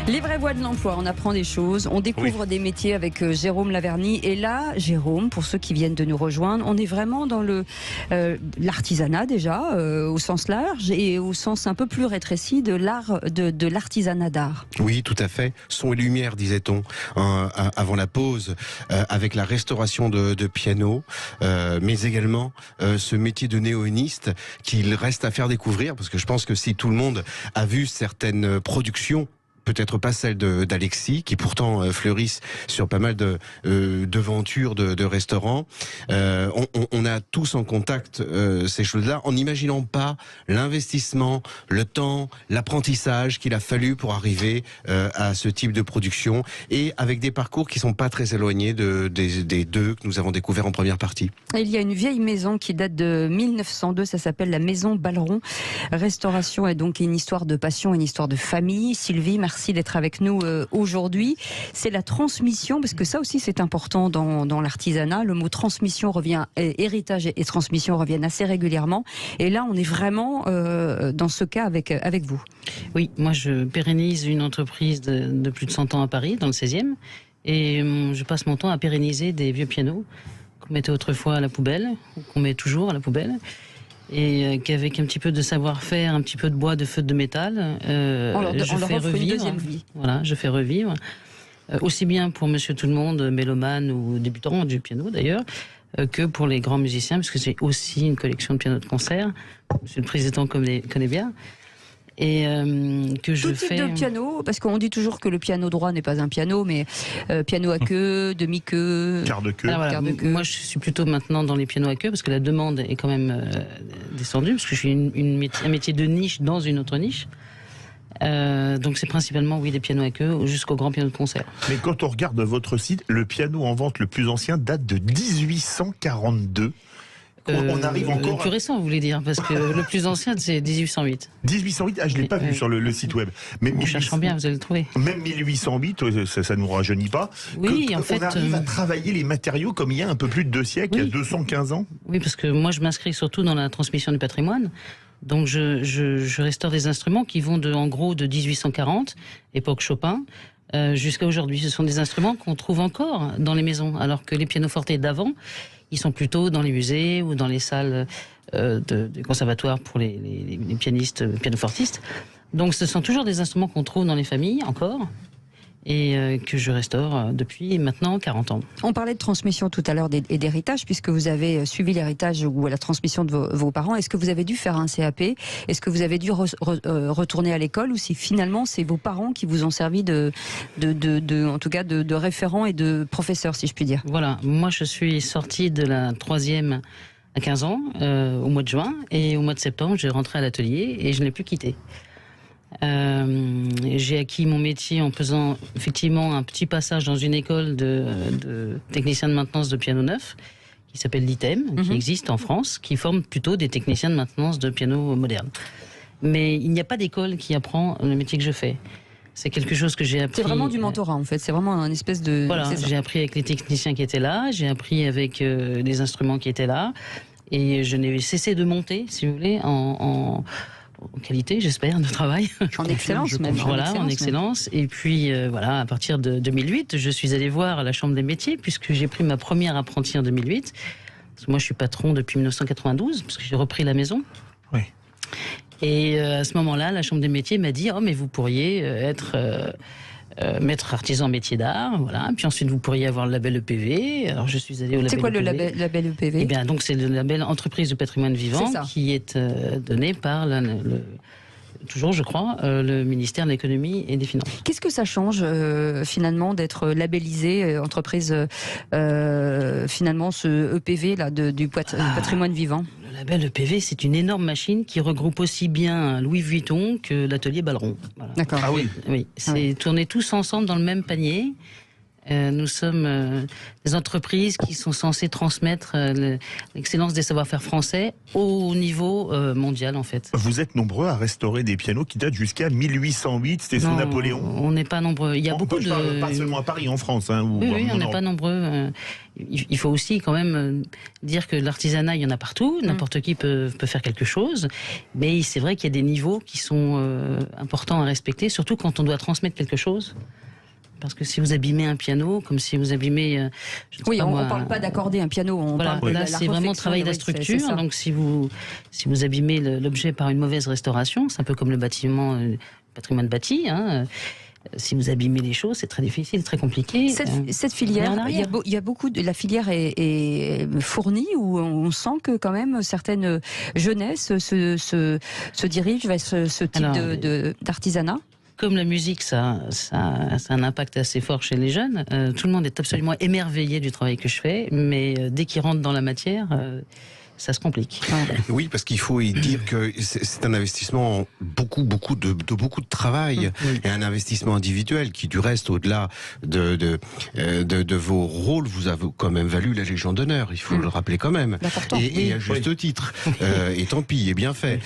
Les vraies voies de l'emploi, on apprend des choses, on découvre des métiers avec Jérôme Laverny. Et là, Jérôme, pour ceux qui viennent de nous rejoindre, on est vraiment dans l'artisanat déjà, au sens large, et au sens un peu plus rétréci de l'art, de l'artisanat d'art. Oui, tout à fait. Son et lumière, disait-on, avant la pause, avec la restauration de pianos, mais également ce métier de néoniste qu'il reste à faire découvrir, parce que je pense que si tout le monde a vu certaines productions, peut-être pas celle d'Alexis, qui pourtant fleurissent sur pas mal devantures de restaurants. On a tous en contact ces choses-là, en n'imaginant pas l'investissement, le temps, l'apprentissage qu'il a fallu pour arriver à ce type de production, et avec des parcours qui sont pas très éloignés des deux que nous avons découverts en première partie. Il y a une vieille maison qui date de 1902, ça s'appelle la Maison Balleron. Restauration est donc une histoire de passion, une histoire de famille. Sylvie, merci d'être avec nous aujourd'hui. C'est la transmission, parce que ça aussi c'est important dans l'artisanat. Le mot transmission revient, héritage et transmission reviennent assez régulièrement. Et là, on est vraiment dans ce cas avec vous. Oui, moi je pérennise une entreprise de plus de 100 ans à Paris, dans le 16e. Et je passe mon temps à pérenniser des vieux pianos qu'on mettait autrefois à la poubelle, ou qu'on met toujours à la poubelle. Et qu'avec un petit peu de savoir-faire, un petit peu de bois, de feutre, de métal, je fais revivre. Voilà, je fais revivre. Aussi bien pour Monsieur Tout le Monde, mélomane ou débutant du piano d'ailleurs, que pour les grands musiciens, parce que j'ai aussi une collection de pianos de concert. Monsieur le Président connaît bien. Et que je fais... Tout type de piano, parce qu'on dit toujours que le piano droit n'est pas un piano, mais piano à queue, demi-queue, quart de queue. Voilà. Quart de queue. Moi, je suis plutôt maintenant dans les pianos à queue, parce que la demande est quand même descendue, parce que je suis un métier de niche dans une autre niche. Donc c'est principalement, oui, des pianos à queue jusqu'au grand piano de concert. Mais quand on regarde votre site, le piano en vente le plus ancien date de 1842. On arrive encore... Le plus récent, vous voulez dire, parce que le plus ancien, c'est 1808. 1808, je ne l'ai pas vu sur le site web. Mais en cherchant bien, vous allez le trouver. Même 1808, ça ne nous rajeunit pas. Oui, en fait... On arrive à travailler les matériaux comme il y a un peu plus de 2 siècles, il y a 215 ans. Oui, parce que moi, je m'inscris surtout dans la transmission du patrimoine. Donc je restaure des instruments qui vont en gros de 1840, époque Chopin, jusqu'à aujourd'hui. Ce sont des instruments qu'on trouve encore dans les maisons, alors que les pianofortes d'avant, ils sont plutôt dans les musées ou dans les salles des conservatoires pour les pianistes, pianofortistes. Donc ce sont toujours des instruments qu'on trouve dans les familles encore, et que je restaure depuis maintenant 40 ans. On parlait de transmission tout à l'heure et d'héritage, puisque vous avez suivi l'héritage ou la transmission de vos parents. Est-ce que vous avez dû faire un CAP? Est-ce que vous avez dû retourner à l'école, ou si finalement c'est vos parents qui vous ont servi en tout cas de référent et de professeur, si je puis dire? Voilà, moi je suis sortie de la 3e à 15 ans, au mois de juin, et au mois de septembre j'ai rentré à l'atelier et je n'ai plus quitté. J'ai acquis mon métier en faisant effectivement un petit passage dans une école de technicien de maintenance de piano neuf qui s'appelle l'ITEM, qui existe en France, qui forme plutôt des techniciens de maintenance de piano moderne. Mais il n'y a pas d'école qui apprend le métier que je fais. C'est quelque chose que j'ai appris. C'est vraiment du mentorat en fait, c'est vraiment un espèce de... Voilà, j'ai appris avec les techniciens qui étaient là, j'ai appris avec les instruments qui étaient là, et je n'ai cessé de monter, si vous voulez, en qualité, j'espère, de travail. En excellence même. Voilà, en excellence. Et puis, voilà, à partir de 2008, je suis allée voir à la Chambre des métiers, puisque j'ai pris ma première apprentie en 2008. Parce que moi, je suis patron depuis 1992, parce que j'ai repris la maison. Oui. Et à ce moment-là, la Chambre des métiers m'a dit « Oh, mais vous pourriez être... maître artisan métier d'art, voilà. Puis ensuite vous pourriez avoir le label EPV. Alors je suis allée au label. C'est quoi EPV. Le label EPV? Eh bien donc c'est le label Entreprise du patrimoine vivant qui est donné par toujours, je crois, le ministère de l'économie et des finances. Qu'est-ce que ça change finalement d'être labellisé entreprise finalement ce EPV là du patrimoine vivant? Le label EPV, c'est une énorme machine qui regroupe aussi bien Louis Vuitton que l'atelier Balleron. Voilà. D'accord. Ah oui. Oui, c'est tourner tous ensemble dans le même panier. Nous sommes des entreprises qui sont censées transmettre l'excellence des savoir-faire français au niveau mondial, en fait. Vous êtes nombreux à restaurer des pianos qui datent jusqu'à 1808, c'était sous Non, Napoléon. On n'est pas nombreux. Il y a beaucoup Je parle pas seulement à Paris, en France. Hein, Oui, on n'est pas nombreux. Il faut aussi quand même dire que l'artisanat, il y en a partout. N'importe qui peut faire quelque chose. Mais c'est vrai qu'il y a des niveaux qui sont importants à respecter, surtout quand on doit transmettre quelque chose. Parce que si vous abîmez un piano, comme si vous abîmez... on ne parle pas d'accorder un piano. Voilà, là, c'est vraiment travailler la structure. Donc si vous abîmez l'objet par une mauvaise restauration, c'est un peu comme le bâtiment, patrimoine bâti, hein. Si vous abîmez les choses, c'est très difficile, très compliqué. Cette filière, il y a beaucoup de la filière est fournie, où on sent que quand même certaines jeunesses se dirigent vers ce type d'artisanat. Comme la musique, ça a un impact assez fort chez les jeunes. Tout le monde est absolument émerveillé du travail que je fais, mais dès qu'ils rentrent dans la matière, ça se complique. Oui, parce qu'il faut y dire que c'est un investissement beaucoup de travail, et un investissement individuel qui, du reste, au-delà de vos rôles, vous avez quand même valu la Légion d'honneur. Il faut le rappeler quand même. Et à juste titre. Et tant pis, et bien fait.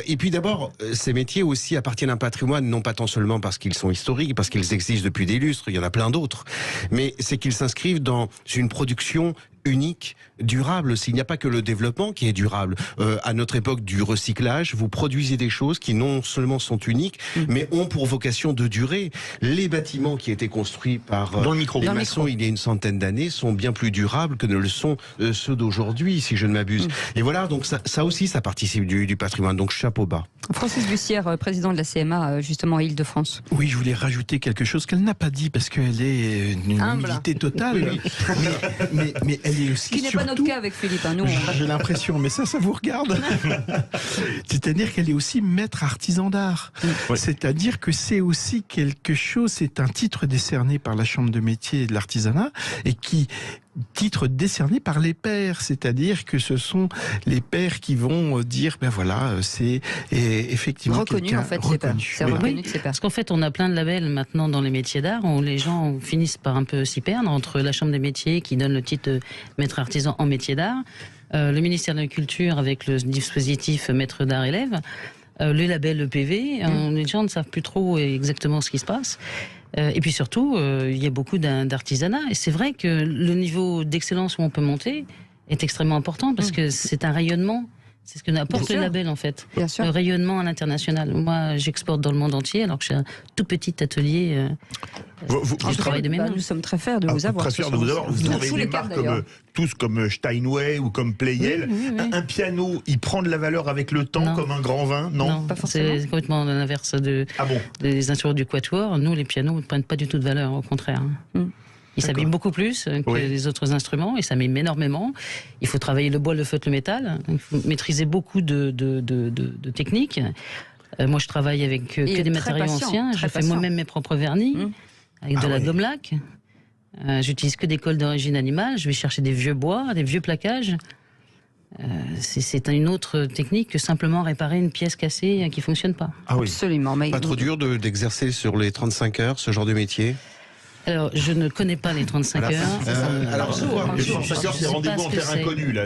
Et puis d'abord, ces métiers aussi appartiennent à un patrimoine, non pas tant seulement parce qu'ils sont historiques, parce qu'ils existent depuis des lustres, il y en a plein d'autres, mais c'est qu'ils s'inscrivent dans une production unique, durable. S'il n'y a pas que le développement qui est durable. À notre époque du recyclage, vous produisez des choses qui non seulement sont uniques, mais ont pour vocation de durer. Les bâtiments qui étaient construits par les maçons il y a une centaine d'années sont bien plus durables que ne le sont ceux d'aujourd'hui, si je ne m'abuse. Et voilà, donc ça aussi, ça participe du patrimoine. Donc chapeau bas. Francis Bussière, président de la CMA, justement à Île-de-France. Oui, je voulais rajouter quelque chose qu'elle n'a pas dit, parce qu'elle est une humilité totale. Mais elle est aussi, ce qui n'est pas notre cas avec Philippe. Nous, j'ai l'impression, mais ça vous regarde. C'est-à-dire qu'elle est aussi maître artisan d'art. C'est-à-dire que c'est aussi quelque chose, c'est un titre décerné par la Chambre de métier et de l'artisanat, et titre décerné par les pairs, c'est-à-dire que ce sont les pairs qui vont dire, ben voilà, c'est effectivement reconnu, en fait, c'est reconnu de ses pairs. Parce qu'en fait, on a plein de labels maintenant dans les métiers d'art où les gens finissent par un peu s'y perdre entre la Chambre des métiers qui donne le titre de maître artisan en métier d'art, le ministère de la Culture avec le dispositif maître d'art élève, le label EPV, les gens ne savent plus trop exactement ce qui se passe. Et puis surtout, il y a beaucoup d'artisanat. Et c'est vrai que le niveau d'excellence où on peut monter est extrêmement important parce que c'est un rayonnement. C'est ce que n'apporte le label, en fait. Bien sûr. Le rayonnement à l'international. Moi, j'exporte dans le monde entier, alors que j'ai un tout petit atelier du travail de mes mains. Nous sommes très fiers de vous avoir. Très fiers de vous avoir. Vous avez des marques comme Steinway ou comme Pleyel. Un piano, il prend de la valeur avec le temps comme un grand vin? Non, pas forcément. C'est complètement l'inverse des instruments du quatuor. Nous, les pianos ne prennent pas du tout de valeur, au contraire. Il s'abîme beaucoup plus que les autres instruments, il s'abîme énormément. Il faut travailler le bois, le feutre, le métal. Il faut maîtriser beaucoup de techniques. Moi, je travaille avec que des matériaux anciens. Je fais moi-même mes propres vernis avec de la gomme laque. J'utilise que des colles d'origine animale. Je vais chercher des vieux bois, des vieux plaquages. C'est une autre technique que simplement réparer une pièce cassée qui ne fonctionne pas. Absolument. Pas trop dur d'exercer sur les 35 heures ce genre de métier? Alors, je ne connais pas les 35 heures. Les 35 heures, c'est rendez-vous en terre inconnue, là.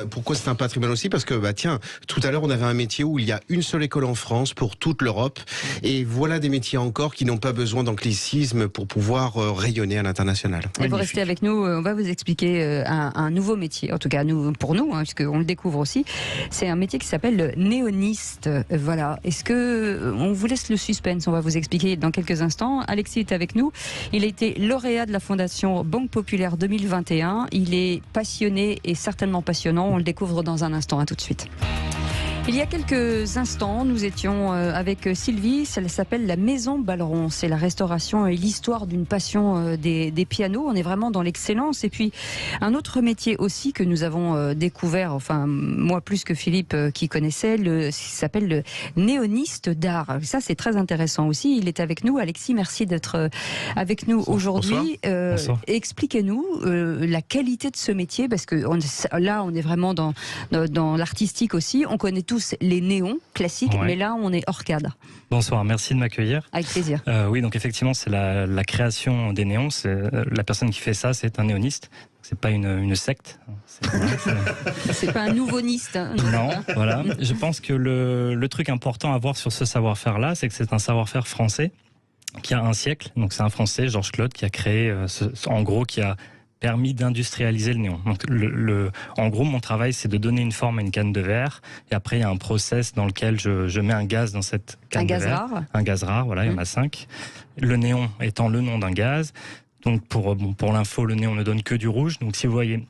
Pourquoi c'est un patrimoine aussi? Parce que, tiens, tout à l'heure, on avait un métier où il y a une seule école en France pour toute l'Europe. Et voilà des métiers encore qui n'ont pas besoin d'anglicisme pour pouvoir rayonner à l'international. Et vous restez avec nous, on va vous expliquer un nouveau métier. En tout cas, pour nous, puisqu'on le découvre aussi. C'est un métier qui s'appelle le néoniste. Voilà. On vous laisse le suspense, on va vous expliquer dans quelques instants. Alexis est avec nous. Il a été lauréat de la Fondation Banque Populaire 2021. Il est passionné et certainement passionnant. On le découvre dans un instant. À tout de suite. Il y a quelques instants, nous étions avec Sylvie, ça s'appelle la Maison Balleron. C'est la restauration et l'histoire d'une passion des pianos. On est vraiment dans l'excellence. Et puis, un autre métier aussi que nous avons découvert, enfin, moi plus que Philippe qui connaissait, s'appelle le néoniste d'art. Ça, c'est très intéressant aussi. Il est avec nous. Alexis, merci d'être avec nous aujourd'hui. Expliquez-nous la qualité de ce métier, parce que là, on est vraiment dans l'artistique aussi. On connaît tous tous les néons classiques, mais là, on est hors cadre. Bonsoir, merci de m'accueillir. Avec plaisir. Oui, donc effectivement, c'est la création des néons. La personne qui fait ça, c'est un néoniste. C'est pas une secte. C'est pas un nouveau-niste. Hein. Non, voilà. Je pense que le truc important à voir sur ce savoir-faire-là, c'est que c'est un savoir-faire français qui a un siècle. Donc c'est un Français, Georges Claude, qui a créé, en gros, qui a permis d'industrialiser le néon. Donc en gros, mon travail, c'est de donner une forme à une canne de verre. Et après, il y a un process dans lequel je mets un gaz dans cette canne de verre. Un gaz rare, voilà, il y en a 5. Le néon étant le nom d'un gaz. Donc pour l'info, le néon ne donne que du rouge. Donc si vous voyez,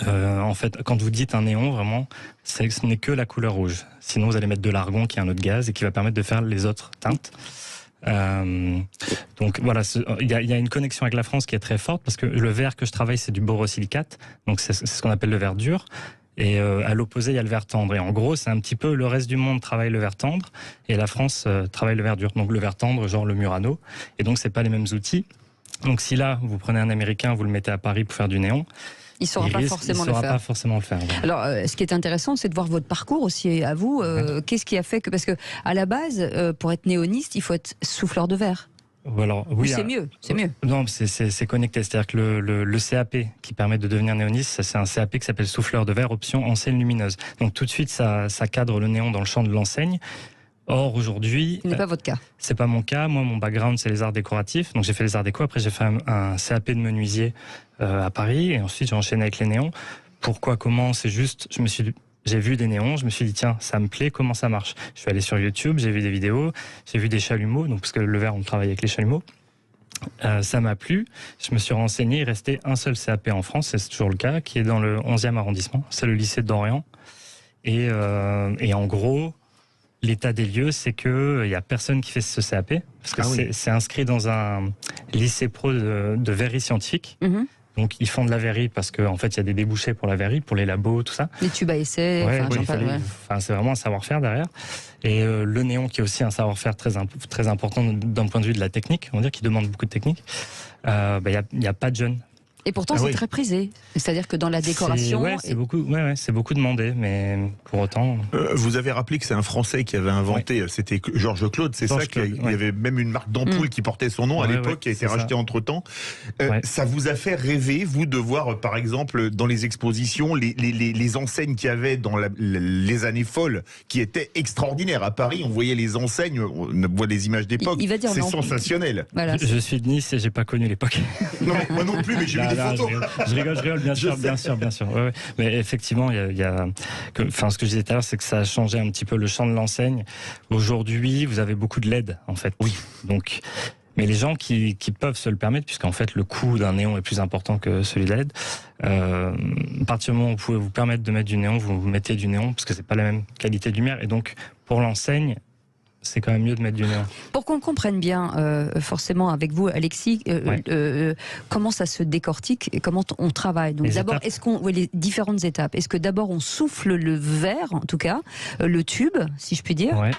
en fait, quand vous dites un néon, vraiment, ce n'est que la couleur rouge. Sinon, vous allez mettre de l'argon, qui est un autre gaz, et qui va permettre de faire les autres teintes. Donc voilà, il y a une connexion avec la France qui est très forte, parce que le verre que je travaille, c'est du borosilicate. Donc c'est ce qu'on appelle le verre dur. Et à l'opposé, il y a le verre tendre. Et en gros, c'est un petit peu le reste du monde travaille le verre tendre, et la France travaille le verre dur. Donc le verre tendre, genre le Murano. Et donc, c'est pas les mêmes outils. Donc si là, vous prenez un Américain, vous le mettez à Paris pour faire du néon, il ne saura pas forcément le faire. Voilà. Alors, ce qui est intéressant, c'est de voir votre parcours aussi à vous. Qu'est-ce qui a fait que... Parce qu'à la base, pour être néoniste, il faut être souffleur de verre. Alors, oui, c'est mieux. Non, c'est connecté. C'est-à-dire que le CAP qui permet de devenir néoniste, c'est un CAP qui s'appelle souffleur de verre, option enseigne lumineuse. Donc tout de suite, ça cadre le néon dans le champ de l'enseigne. Or, aujourd'hui... Ce n'est pas votre cas. C'est pas mon cas. Moi, mon background, c'est les arts décoratifs. Donc, j'ai fait les arts déco. Après, j'ai fait un CAP de menuisier à Paris. Et ensuite, j'ai enchaîné avec les néons. Pourquoi, comment? C'est juste, j'ai vu des néons. Je me suis dit, tiens, ça me plaît. Comment ça marche? Je suis allé sur YouTube. J'ai vu des vidéos. J'ai vu des chalumeaux. Donc, parce que le verre, on travaille avec les chalumeaux. Ça m'a plu. Je me suis renseigné. Il restait un seul CAP en France. C'est toujours le cas, qui est dans le 11e arrondissement. C'est le lycée d'Orient. Et en gros... L'état des lieux, c'est qu'il n'y a personne qui fait ce CAP, parce que c'est inscrit dans un lycée pro de verrerie scientifique. Donc, ils font de la verrerie parce qu'en fait, il y a des débouchés pour la verrerie, pour les labos, tout ça. Les tubes à essai. C'est vraiment un savoir-faire derrière. Et le néon, qui est aussi un savoir-faire très important d'un point de vue de la technique, on va dire, qui demande beaucoup de technique. Il n'y a pas de jeunes. Et pourtant, c'est très prisé. C'est-à-dire que dans la décoration... C'est beaucoup demandé, mais pour autant... Vous avez rappelé que c'est un Français qui avait inventé, c'était Georges Claude, c'est ça? Il y avait même une marque d'ampoule qui portait son nom à l'époque, qui a été rachetée entre-temps. Ça vous a fait rêver, vous, de voir, par exemple, dans les expositions, les enseignes qu'il y avait dans les années folles, qui étaient extraordinaires. À Paris, on voyait les enseignes, on voit des images d'époque, c'est sensationnel. Voilà. Je suis de Nice et j'ai pas connu l'époque. Non, moi non plus, mais j'ai vu des photos. Je rigole, bien sûr. Ouais. Mais effectivement, ce que je disais tout à l'heure, c'est que ça a changé un petit peu le champ de l'enseigne. Aujourd'hui, vous avez beaucoup de LED, en fait. Oui. Donc, mais les gens qui peuvent se le permettre, puisqu'en fait, le coût d'un néon est plus important que celui de LED, à partir du moment où vous pouvez vous permettre de mettre du néon, vous mettez du néon, parce que c'est pas la même qualité de lumière. Et donc, pour l'enseigne, c'est quand même mieux de mettre du néon. Pour qu'on comprenne bien, forcément, avec vous, Alexis, comment ça se décortique et comment on travaille. Donc d'abord, les différentes étapes. Est-ce que d'abord on souffle le verre, en tout cas, le tube, si je puis dire? Ouais.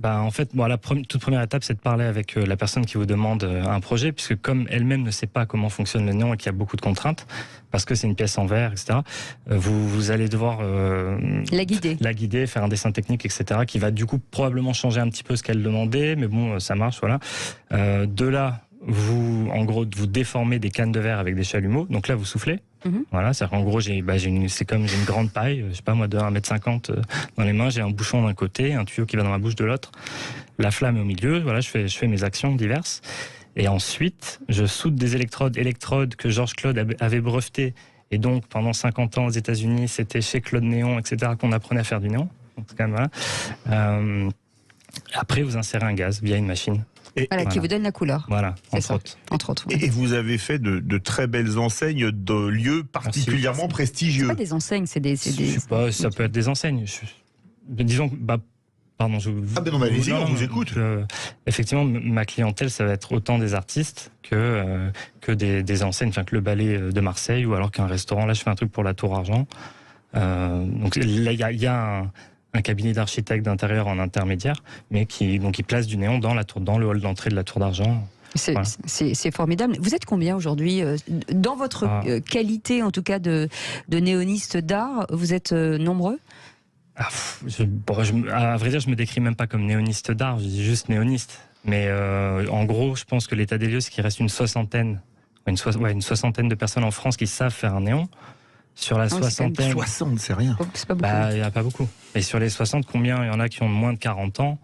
En fait, la toute première étape, c'est de parler avec la personne qui vous demande un projet, puisque comme elle-même ne sait pas comment fonctionne le néon et qu'il y a beaucoup de contraintes, parce que c'est une pièce en verre, etc., vous allez devoir la guider, faire un dessin technique, etc., qui va du coup probablement changer un petit peu ce qu'elle demandait, mais bon, ça marche, voilà. De là, vous déformez des cannes de verre avec des chalumeaux, donc là, vous soufflez. Voilà, c'est-à-dire qu'en gros, j'ai une grande paille, je sais pas moi, de 1,50 m dans les mains, j'ai un bouchon d'un côté, un tuyau qui va dans ma bouche de l'autre, la flamme est au milieu, voilà, je fais mes actions diverses, et ensuite, je soude des électrodes que Georges Claude avait brevetées, et donc pendant 50 ans aux États-Unis, c'était chez Claude Néon, etc., qu'on apprenait à faire du néon, donc c'est quand même voilà. Après, vous insérez un gaz via une machine. Qui vous donne la couleur. Voilà, entre autres. Et vous avez fait de très belles enseignes de lieux particulièrement prestigieux. C'est pas des enseignes, c'est des... Je sais pas, ça peut être des enseignes. Disons, pardon, allez-y, on vous écoute. Effectivement, ma clientèle, ça va être autant des artistes que des enseignes, que le ballet de Marseille, ou alors qu'un restaurant. Là, je fais un truc pour la Tour Argent. Donc là, il y a un cabinet d'architectes d'intérieur en intermédiaire, mais qui place du néon dans le hall d'entrée de la Tour d'Argent. C'est formidable. Vous êtes combien aujourd'hui dans votre qualité, en tout cas, de néoniste d'art? Vous êtes nombreux? À vrai dire, je me décris même pas comme néoniste d'art, je dis juste néoniste. Mais en gros, je pense que l'état des lieux, c'est qu'il reste une soixantaine de personnes en France qui savent faire un néon. Sur la soixantaine... 60, c'est rien. C'est pas beaucoup. Il n'y a pas beaucoup. Et sur les 60, combien il y en a qui ont moins de 40 ans ?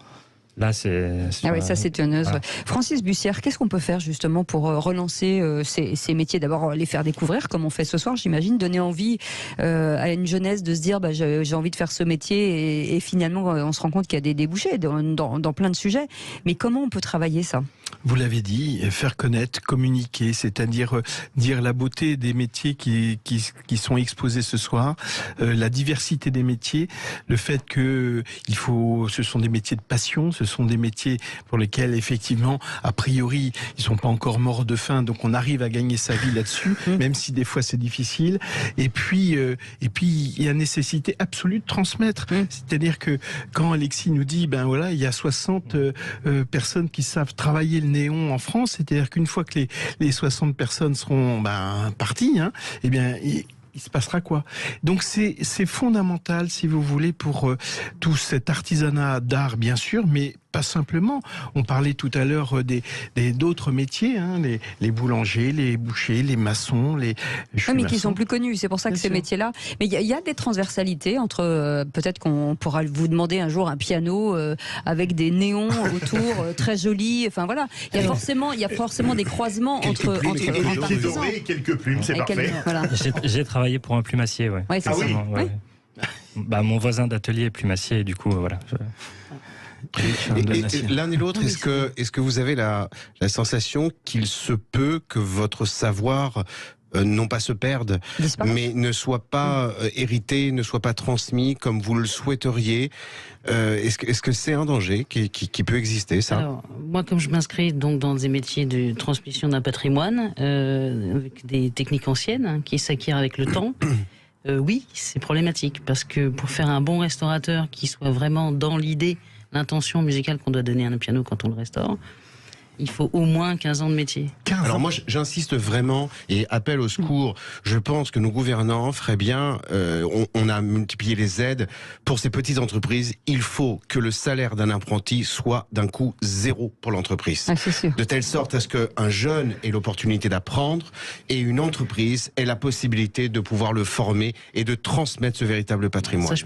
Là, c'est... Ah oui, ça c'est étonnant. Voilà. Francis Bussière, qu'est-ce qu'on peut faire justement pour relancer ces métiers ? D'abord, les faire découvrir, comme on fait ce soir, j'imagine, donner envie à une jeunesse de se dire j'ai envie de faire ce métier et finalement, on se rend compte qu'il y a des débouchés dans plein de sujets. Mais comment on peut travailler ça ? Vous l'avez dit, faire connaître, communiquer, c'est-à-dire dire la beauté des métiers qui sont exposés ce soir, la diversité des métiers, le fait que ce sont des métiers de passion, ce sont des métiers pour lesquels effectivement, a priori, ils sont pas encore morts de faim, donc on arrive à gagner sa vie là-dessus, même si des fois c'est difficile. Et puis il y a nécessité absolue de transmettre. C'est-à-dire que quand Alexis nous dit, il y a 60 personnes qui savent travailler le néon en France, c'est-à-dire qu'une fois que les 60 personnes seront parties, eh bien il se passera quoi ? Donc c'est fondamental, si vous voulez, pour tout cet artisanat d'art, bien sûr, mais pas simplement. On parlait tout à l'heure d'autres métiers, les boulangers, les bouchers, les maçons, mais qui sont plus connus. C'est pour ça que ces métiers-là. Mais il y a des transversalités entre. Peut-être qu'on pourra vous demander un jour un piano avec des néons autour, très jolis. Enfin voilà. Il y a forcément des croisements entre artisans. Et quelques plumes, c'est parfait. Voilà. J'ai travaillé pour un plumassier, ouais. Ouais, c'est ça. Ouais. Mon voisin d'atelier est plumassier, et du coup, voilà. Et l'un et l'autre, est-ce que vous avez la sensation qu'il se peut que votre savoir non pas se perde, mais ne soit pas hérité, ne soit pas transmis comme vous le souhaiteriez? Est-ce que c'est un danger qui peut exister, ça? Alors, moi, comme je m'inscris donc dans des métiers de transmission d'un patrimoine, avec des techniques anciennes qui s'acquièrent avec le temps, oui, c'est problématique, parce que pour faire un bon restaurateur qui soit vraiment dans l'idée, l'intention musicale qu'on doit donner à un piano quand on le restaure, il faut au moins 15 ans de métier. Alors moi, j'insiste vraiment et appelle au secours. Je pense que nos gouvernants feraient bien, on a multiplié les aides pour ces petites entreprises. Il faut que le salaire d'un apprenti soit d'un coup 0 pour l'entreprise. C'est sûr. De telle sorte à ce qu'un jeune ait l'opportunité d'apprendre et une entreprise ait la possibilité de pouvoir le former et de transmettre ce véritable patrimoine.